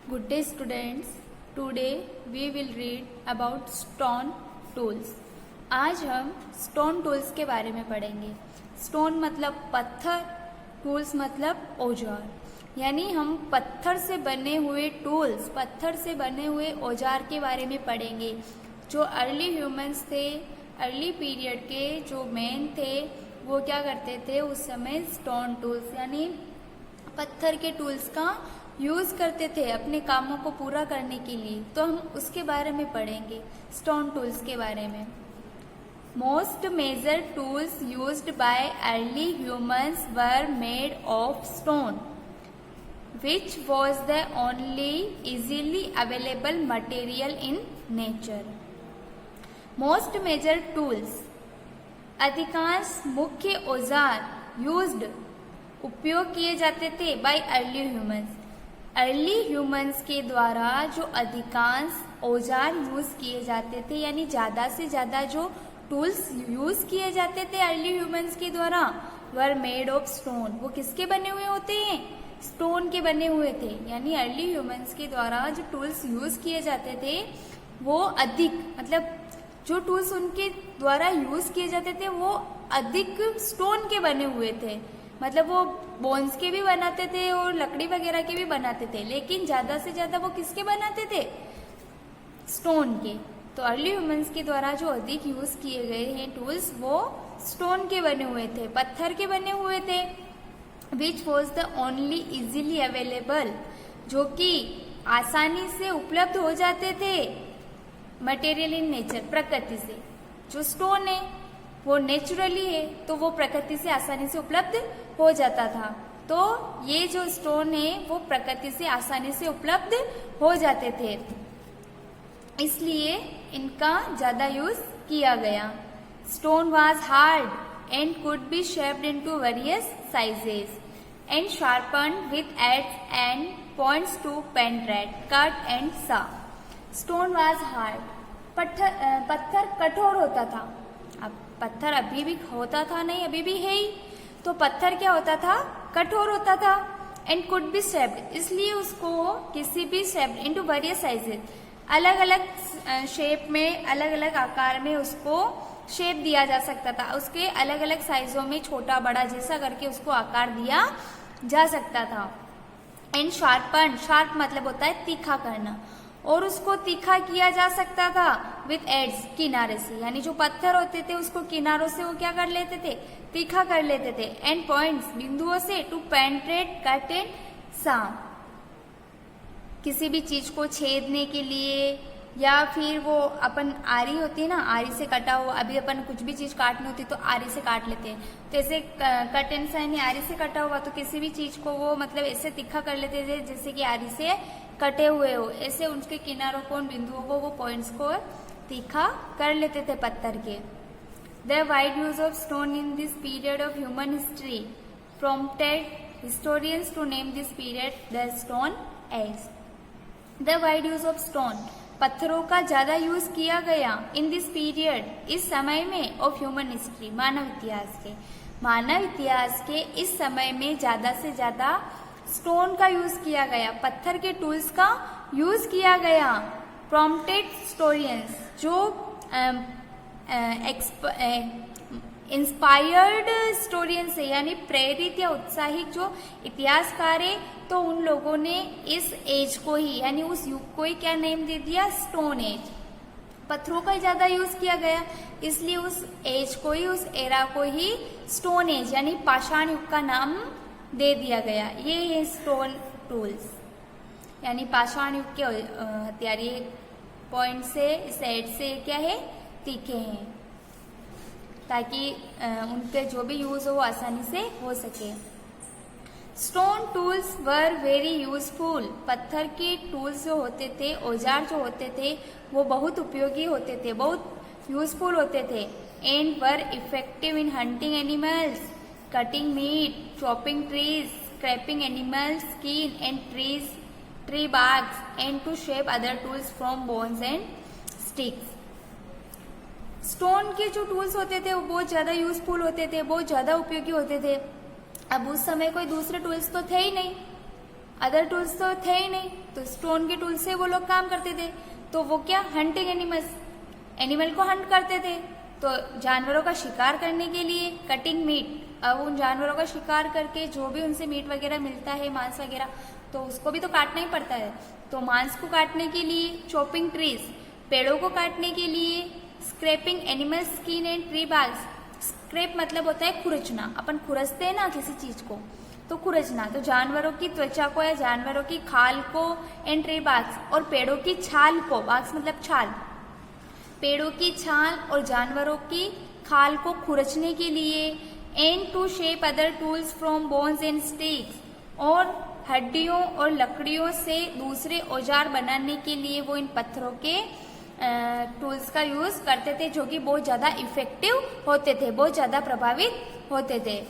Good day students. Today we will read about stone tools. आज हम stone tools के बारे में पढ़ेंगे. Stone मतलब पत्थर, tools मतलब औजार. यानी हम पत्थर से बने हुए टूल्स, पत्थर से बने हुए औजार के बारे में पढ़ेंगे. जो अर्ली ह्यूमंस थे, अर्ली पीरियड के जो मैन थे, वो क्या करते थे उस समय स्टोन टूल्स यानी पत्थर के टूल्स का यूज करते थे अपने कामों को पूरा करने के लिए. तो हम उसके बारे में पढ़ेंगे, स्टोन टूल्स के बारे में. Most major tools used by early humans were made of stone which was the only easily available material in nature. Most major tools अधिकांश मुख्य औजार यूज्ड उपयोग किए जाते थे by early humans. Early humans के द्वारा जो अधिकांश औजार यूज किए जाते थे यानी ज्यादा से ज्यादा जो टूल्स यूज किए जाते थे अर्ली ह्यूमंस के द्वारा वर मेड ऑफ स्टोन. वो किसके बने हुए होते हैं? स्टोन के बने हुए थे. यानी अर्ली ह्यूमंस के द्वारा जो टूल्स यूज किए जाते थे वो अधिक मतलब जो टूल्स उनके द्वारा यूज किए जाते थे वो अधिक स्टोन के बने हुए थे. मतलब वो बोन्स के भी बनाते थे और लकड़ी वगैरह के भी बनाते थे, लेकिन ज्यादा से ज्यादा वो किसके बनाते थे? स्टोन के. तो अर्ली ह्यूमंस के द्वारा जो अधिक यूज किए गए हैं टूल्स वो स्टोन के बने हुए थे, पत्थर के बने हुए थे. विच was the only easily available, जो कि आसानी से उपलब्ध हो जाते थे मटेरियल इन नेचर, प्रकृति से. जो स्टोन है वो नेचुरली है तो वो प्रकृति से आसानी से उपलब्ध हो जाता था. तो ये जो स्टोन है वो प्रकृति से आसानी से उपलब्ध हो जाते थे, इसलिए इनका ज्यादा यूज किया गया. Stone was hard and could be shaped into various sizes and sharpened with edges and points to penetrate, cut and saw. Stone was hard, पत्थर कठोर होता था. अब पत्थर अभी भी होता था नहीं, अभी भी है ही. तो पत्थर क्या होता था? कठोर होता था. एंड कुड बी शेप्ड, इसलिए उसको किसी भी शेप्ड इनटू वेरियस साइजेस, अलग अलग शेप में, अलग अलग आकार में उसको शेप दिया जा सकता था. उसके अलग अलग साइजों में छोटा बड़ा जैसा करके उसको आकार दिया जा सकता था. एंड शार्पन, शार्प मतलब होता है तीखा करना, और उसको तीखा किया जा सकता था विथ एड्स, किनारे से. यानी जो पत्थर होते थे उसको किनारों से वो क्या कर लेते थे? तीखा कर लेते थे. एंड पॉइंट्स, बिंदुओं से, टू पेनिट्रेट, कट एंड सा, किसी भी चीज को छेदने के लिए. या फिर वो अपन आरी होती है ना, आरी से कटा हुआ, अभी अपन कुछ भी चीज काटनी होती तो आरी से काट लेते हैं. तो ऐसे कट एंड सा यानी आरी से कटा हुआ, तो किसी भी चीज को वो मतलब ऐसे तीखा कर लेते थे जैसे कि आरी से कटे हुए हो. ऐसे उनके किनारों को, उन बिंदुओं को, वो पॉइंट्स को तीखा कर लेते थे पत्थर के. The wide use of stone in this period of human history prompted historians to name this period the Stone Age. The wide use of stone, पत्थरों का ज्यादा यूज किया गया इन दिस पीरियड, इस समय में, ऑफ ह्यूमन हिस्ट्री, मानव इतिहास के. मानव इतिहास के इस समय में ज्यादा से ज्यादा स्टोन का यूज किया गया, पत्थर के टूल्स का यूज किया गया. प्रॉम्प्टेड हिस्टोरियंस, जो इंस्पायर्ड हिस्टोरियंस है यानी प्रेरित या उत्साहित जो इतिहासकार है, तो उन लोगों ने इस एज को ही यानी उस युग को ही क्या नेम दे दिया? Stone age. पत्थरों का ज्यादा यूज किया गया, इसलिए उस एज को ही, उस एरा को ही स्टोन एज यानी पाषाण युग का नाम दे दिया गया. ये है स्टोन टूल्स यानी पाषाण युग के हथियार. ये पॉइंट से, इस एज से क्या है? तीखे हैं, ताकि उनके जो भी यूज हो वो आसानी से हो सके. Stone tools were very useful, पत्थर के टूल्स जो होते थे, औजार जो होते थे, वो बहुत उपयोगी होते थे, बहुत यूजफुल होते थे. And were effective in hunting animals, cutting meat, chopping trees, scraping animals skin and tree barks, and to shape other tools from bones and sticks. Stone के जो टूल्स होते थे वो बहुत ज्यादा यूजफुल होते थे, बहुत ज्यादा उपयोगी होते थे. अब उस समय कोई दूसरे टूल्स तो थे ही नहीं, अदर टूल्स तो थे ही नहीं, तो स्टोन के टूल से वो लोग काम करते थे। तो वो क्या, हंटिंग एनिमल्स, एनिमल को हंट करते थे। तो जानवरों का शिकार करने के लिए कटिंग मीट, अब उन जानवरों का शिकार करके जो भी उनसे मीट वगैरह मिलता है, मांस वगैरह, तो उसको भी तो काटना ही पड़ता है। तो मांस को काटने के लिए चॉपिंग ट्रीज, पेड़ों को काटने के लिए scraping animal skin and tree barks. Scrap मतलब होता है खुरचना, अपन खुरचते हैं ना किसी चीज को, तो खुरचना। तो जानवरों की त्वचा को या जानवरों की खाल को, एंड ट्री बार्क्स, और पेड़ों की छाल को, बार्क्स मतलब छाल, पेड़ों की छाल और जानवरों की खाल को खुरचने के लिए, and to shape other tools from bones and sticks, और हड्डियों और लकड़ियों से दूसरे औजार बनाने के लिए वो इन पत्थरों के टूल्स का यूज करते थे, जो कि बहुत ज्यादा इफेक्टिव होते थे, बहुत ज्यादा प्रभावित होते थे।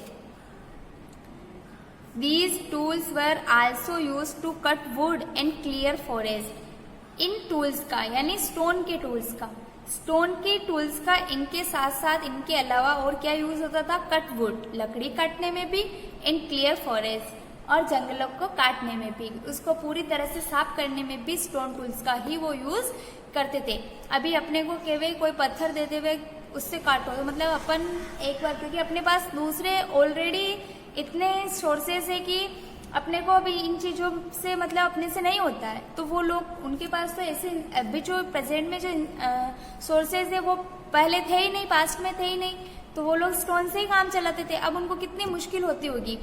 These tools were also used to cut wood and clear forest. In tools का यानी स्टोन के टूल्स का, स्टोन के टूल्स का इनके साथ साथ इनके अलावा और क्या यूज होता था, कट वुड, लकड़ी काटने में भी, एंड क्लियर फॉरेस्ट, और जंगलों को काटने में भी, उसको पूरी तरह से साफ करने में भी स्टोन टूल्स का ही वो यूज करते थे। अभी अपने को केवल कोई पत्थर देते हुए उससे काटो, तो मतलब अपन एक बार, क्योंकि अपने पास दूसरे ऑलरेडी इतने सोर्सेस है कि अपने को अभी इन चीजों से मतलब अपने से नहीं होता है, तो वो लोग, उनके पास तो ऐसे अभी जो प्रेजेंट में जो सोर्सेज है वो पहले थे ही नहीं, पास्ट में थे ही नहीं, तो वो लोग स्टोन से ही काम चलाते थे। अब उनको कितनी मुश्किल होती होगी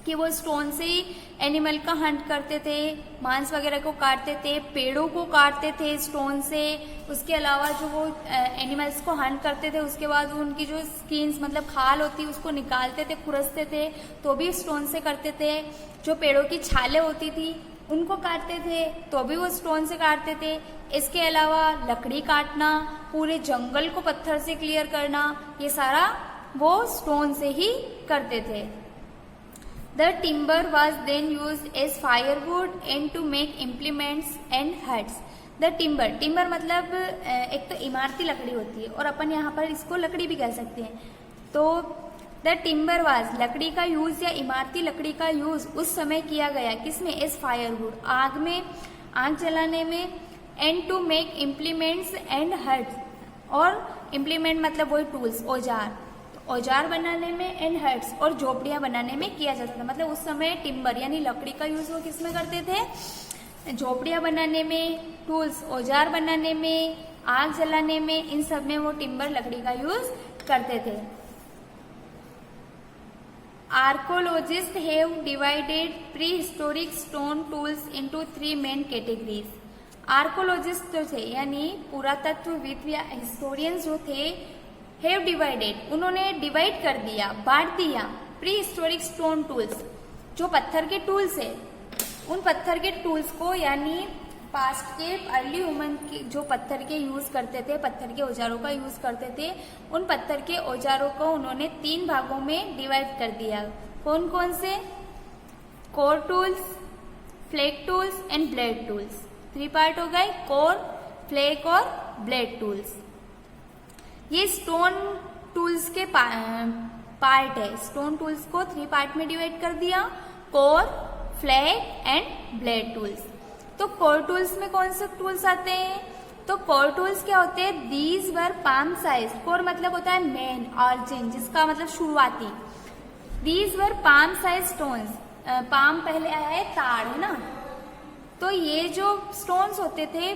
कि वो स्टोन से ही एनिमल का हंट करते थे, मांस वगैरह को काटते थे, पेड़ों को काटते थे स्टोन से। उसके अलावा जो वो एनिमल्स को हंट करते थे, उसके बाद वो उनकी जो स्किन्स मतलब खाल होती उसको निकालते थे, खुरसते थे, तो भी स्टोन से करते थे। जो पेड़ों की छालें होती थी उनको काटते थे, तो भी वो स्टोन से काटते थे। इसके अलावा लकड़ी काटना, पूरे जंगल को पत्थर से क्लियर करना, ये सारा वो स्टोन से ही करते थे। The timber was then used as firewood and to make implements and huts. The timber मतलब एक तो इमारती लकड़ी होती है और अपन यहाँ पर इसको लकड़ी भी कह सकते हैं। तो the timber was, लकड़ी का यूज या इमारती लकड़ी का यूज उस समय किया गया, किसमें, as firewood, आग में, आग जलाने में, and to make implements and huts, और implement मतलब वही टूल्स, औजार, औजार बनाने में, एंड हट्स, और झोपड़ियां बनाने में किया जाता था। मतलब उस समय टिम्बर यानी लकड़ी का यूज वो किस में करते थे, झोपड़ियां बनाने में, टूल्स औजार बनाने में, आग जलाने में, इन सब में वो टिम्बर लकड़ी का यूज करते थे। Archaeologist have divided pre historic stone tools into 3 main categories. Archaeologist जो थे यानी पुरातत्वविद या हिस्टोरियंस जो थे, हैव डिवाइडेड, उन्होंने डिवाइड कर दिया, बांट दिया, प्री हिस्टोरिक स्टोन टूल्स, जो पत्थर के टूल्स है, उन पत्थर के टूल्स को, यानी पास्ट के अर्ली ह्यूमन के जो पत्थर के यूज करते थे, पत्थर के औजारों का यूज करते थे, उन पत्थर के औजारों को उन्होंने 3 भागों में डिवाइड कर दिया। कौन कौन से, core tools, flag tools and blade tools. 3 part हो गए, कोर, फ्लैग और ब्लेड टूल्स। ये स्टोन टूल्स के पार्ट है। स्टोन टूल्स को 3 पार्ट में डिवाइड कर दिया, core, flag and blade tools. तो कोर टूल्स में कौन से टूल्स आते हैं, तो कोर टूल्स क्या होते हैं, these were palm size, core मतलब होता है मेन, ऑरिजिन, जिसका मतलब शुरुआती। These were palm size stones, palm पहले आया है ताड़, है ना, तो ये जो स्टोन्स होते थे,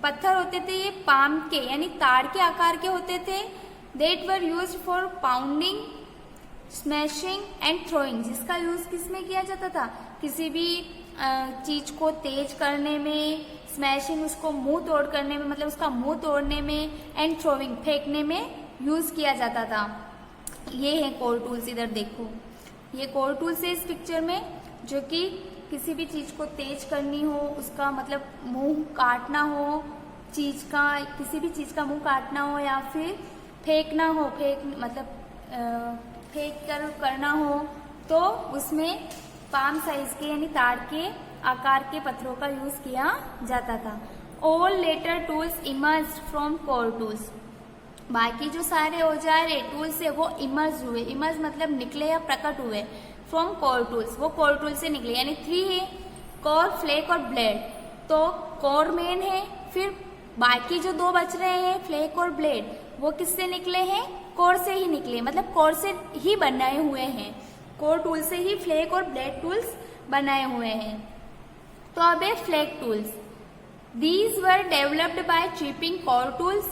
पत्थर होते थे, ये पाम के यानी ताड़ के आकार के होते थे। That were used for pounding, smashing and throwing, जिसका यूज किसमें किया जाता था, किसी भी चीज को तेज करने में, स्मैशिंग उसको मुंह तोड़ करने में, मतलब उसका मुंह तोड़ने में, एंड थ्रोइंग फेंकने में यूज किया जाता था। ये है कोर टूल्स, इधर देखो, ये कोर टूल्स है इस पिक्चर में, जो कि किसी भी चीज को तेज करनी हो, उसका मतलब मुंह काटना हो चीज का, किसी भी चीज का मुंह काटना हो, या फिर फेंकना हो, फेंक कर करना हो, तो उसमें पाम साइज के यानी ताड़ के आकार के पत्थरों का यूज किया जाता था। All later tools emerge from core tools, बाकी जो सारे औजार है, टूल्स है, वो इमर्ज हुए, इमर्ज मतलब निकले या प्रकट हुए, फ्रॉम कोर टूल्स, वो कोर टूल से निकले, यानी 3 है, कोर, फ्लेक और ब्लेड। तो कोर मेन है, फिर बाकी जो दो बच रहे हैं फ्लेक और ब्लेड, वो किससे निकले हैं? कोर से ही निकले, मतलब कोर से ही बनाए हुए हैं। कोर टूल से ही फ्लेक और ब्लेड टूल्स बनाए हुए हैं। तो अब है flake tools. These were developed by chipping core tools.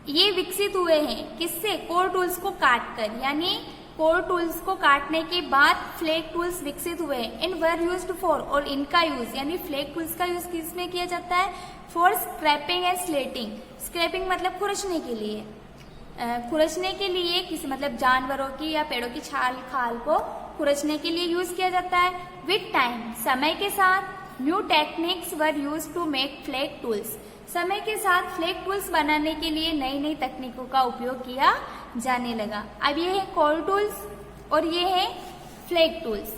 ये विकसित हुए हैं किससे? कोर टूल्स को काटकर, यानी कोर टूल्स को काटने के बाद फ्लेक टूल्स विकसित हुए हैं। इन वर यूज्ड फॉर, और इनका यूज यानी फ्लेक टूल्स का यूज किसमें किया जाता है? For scraping and slating. Scraping मतलब खुरचने के लिए, खुरचने के लिए किसी मतलब जानवरों की या पेड़ों की छाल खाल को खुरचने के लिए यूज किया जाता है। विथ टाइम, समय के साथ, new techniques were use to make flake tools. समय के साथ फ्लेक टूल्स बनाने के लिए नई नई तकनीकों का उपयोग किया जाने लगा। अब ये है कोर टूल्स और ये है flake tools.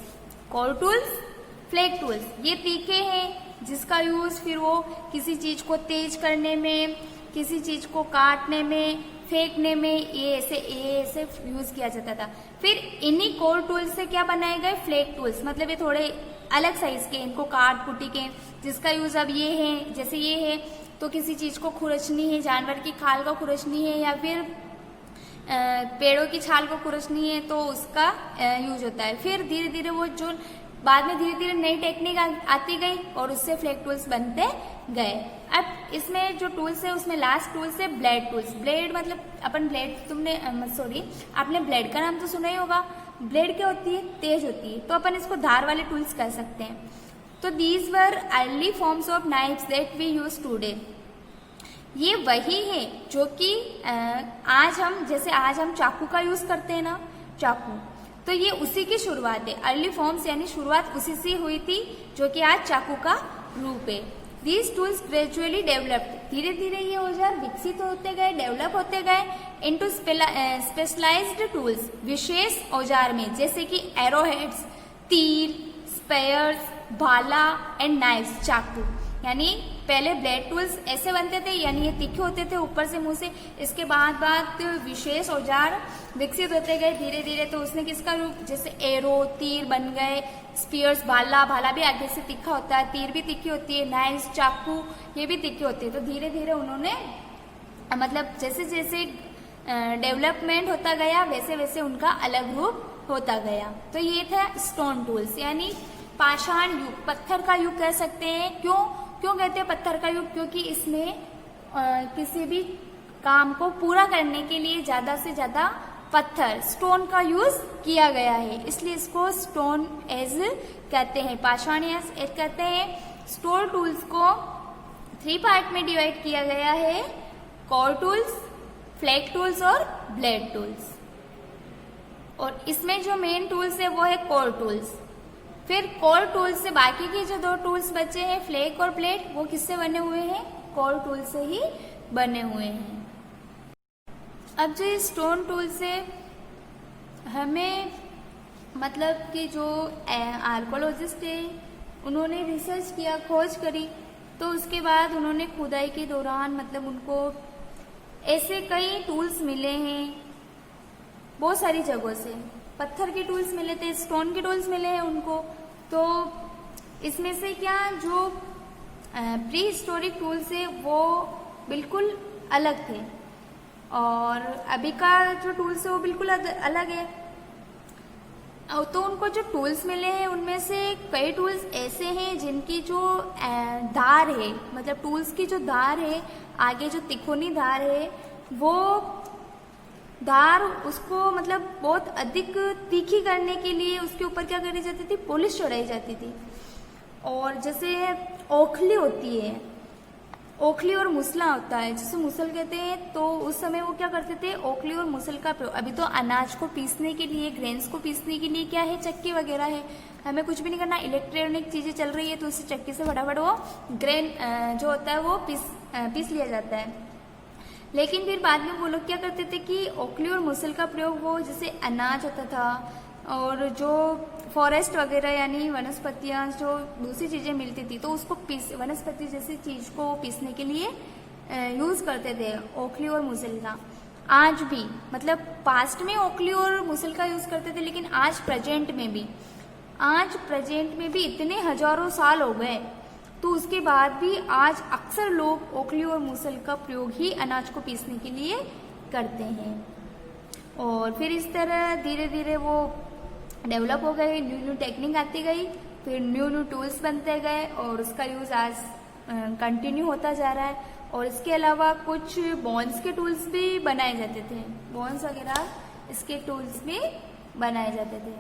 Core tools, flake tools, ये तीखे हैं जिसका यूज फिर वो किसी चीज को तेज करने में, किसी चीज को काटने में, फेंकने में, ये ऐसे यूज किया जाता था। फिर इन्हीं कोर टूल्स से क्या बनाए गए? Flake tools. मतलब ये थोड़े अलग साइज के, इनको काट कुटी के, जिसका यूज अब ये है, जैसे ये है तो किसी चीज को खुरचनी है, जानवर की खाल को खुरचनी है या फिर पेड़ों की छाल को खुरचनी है तो उसका यूज होता है। फिर धीरे धीरे वो जो बाद में धीरे धीरे नई टेक्निक आती गई और उससे फ्लेक टूल्स बनते गए। अब इसमें जो टूल्स है उसमें लास्ट टूल्स है ब्लेड टूल्स। ब्लेड मतलब अपन ब्लेड, आपने ब्लेड का नाम तो सुना ही होगा। ब्लेड क्या होती है? तेज होती है, तो अपन इसको धार वाले टूल्स कह सकते हैं। तो these were early forms of knives that we use today. ये वही है जो कि आज हम चाकू का यूज करते हैं ना, चाकू, तो ये उसी की शुरुआत है। अर्ली फॉर्म्स यानी शुरुआत उसी से हुई थी जो कि आज चाकू का रूप है। दीज टूल्स ग्रेजुअली डेवलप्ड, धीरे धीरे ये औजार विकसित होते गए, डेवलप होते गए इनटू स्पेशलाइज्ड टूल्स, विशेष औजार में, जैसे कि एरोहेड्स, तीर, स्पेयर्स, भाला एंड नाइफ्स, चाकू। यानी पहले ब्लेड टूल्स ऐसे बनते थे, यानी ये तीखे होते थे ऊपर से मुंह से। इसके बाद विशेष औजार विकसित होते गए धीरे धीरे। तो उसने किसका रूप, जैसे एरो, तीर बन गए, स्पीयर्स, भाला भी आगे से तीखा होता है, तीर भी तीखी होती है, नाइफ्स, चाकू, ये भी तीखे होते हैं। तो धीरे धीरे उन्होंने मतलब जैसे जैसे डेवलपमेंट होता गया वैसे वैसे उनका अलग रूप होता गया। तो ये था स्टोन टूल्स, यानी पाषाण युग, पत्थर का युग कह सकते हैं। क्यों कहते हैं पत्थर का युग? क्योंकि इसमें किसी भी काम को पूरा करने के लिए ज्यादा से ज्यादा पत्थर, स्टोन का यूज किया गया है, इसलिए इसको स्टोन एज कहते हैं, पाषाण एज कहते हैं। स्टोन टूल्स को 3 पार्ट में डिवाइड किया गया है, कोर टूल्स, फ्लेक टूल्स और ब्लेड टूल्स। और इसमें जो मेन टूल्स है वो है कोर टूल्स। फिर कोर टूल्स से बाकी के जो 2 टूल्स बचे हैं, फ्लेक और ब्लेड, वो किससे बने हुए हैं? कोर टूल से ही बने हुए हैं। अब जो स्टोन टूल से हमें मतलब कि जो आर्कोलॉजिस्ट है उन्होंने रिसर्च किया, खोज करी, तो उसके बाद उन्होंने खुदाई के दौरान मतलब उनको ऐसे कई टूल्स मिले हैं बहुत सारी जगहों से। पत्थर के टूल्स मिले थे, स्टोन के टूल्स मिले हैं उनको। तो इसमें से क्या जो प्री हिस्टोरिक टूल्स है वो बिल्कुल अलग थे और अभी का जो टूल्स है वो बिल्कुल अलग है। तो उनको जो टूल्स मिले हैं उनमें से कई टूल्स ऐसे हैं जिनकी जो धार है, मतलब टूल्स की जो धार है, आगे जो तिकोनी धार है, वो धार उसको मतलब बहुत अधिक तीखी करने के लिए उसके ऊपर क्या करी जाती थी? पॉलिश चढ़ाई जाती थी। और जैसे ओखली होती है, ओखली और मुसला होता है, जिसे मुसल कहते हैं, तो उस समय वो क्या करते थे? ओखली और मुसल का प्रयोग। अभी तो अनाज को पीसने के लिए, ग्रेन्स को पीसने के लिए क्या है? चक्की वगैरह है, हमें कुछ भी नहीं करना, इलेक्ट्रॉनिक चीजें चल रही है, तो उसी चक्की से फटाफट वो ग्रेन जो होता है वो पीस लिया जाता है। लेकिन फिर बाद में वो लोग क्या करते थे कि ओखली और मुसल का प्रयोग वो जैसे अनाज होता था और जो फॉरेस्ट वगैरह यानी वनस्पतियां जो दूसरी चीजें मिलती थी तो उसको वनस्पति जैसी चीज को पीसने के लिए यूज करते थे ओखली और मुसल का। आज भी मतलब पास्ट में ओखली और मुसल का यूज करते थे, लेकिन आज प्रेजेंट में भी आज प्रेजेंट में भी इतने हजारों साल हो गए, तो उसके बाद भी आज अक्सर लोग ओखली और मूसल का प्रयोग ही अनाज को पीसने के लिए करते हैं। और फिर इस तरह धीरे धीरे वो डेवलप हो गए, न्यू न्यू टेक्निक आती गई, फिर न्यू न्यू टूल्स बनते गए और उसका यूज़ आज कंटिन्यू होता जा रहा है। और इसके अलावा कुछ बोन्स के टूल्स भी बनाए जाते थे, बोन्स वगैरह इसके टूल्स भी बनाए जाते थे।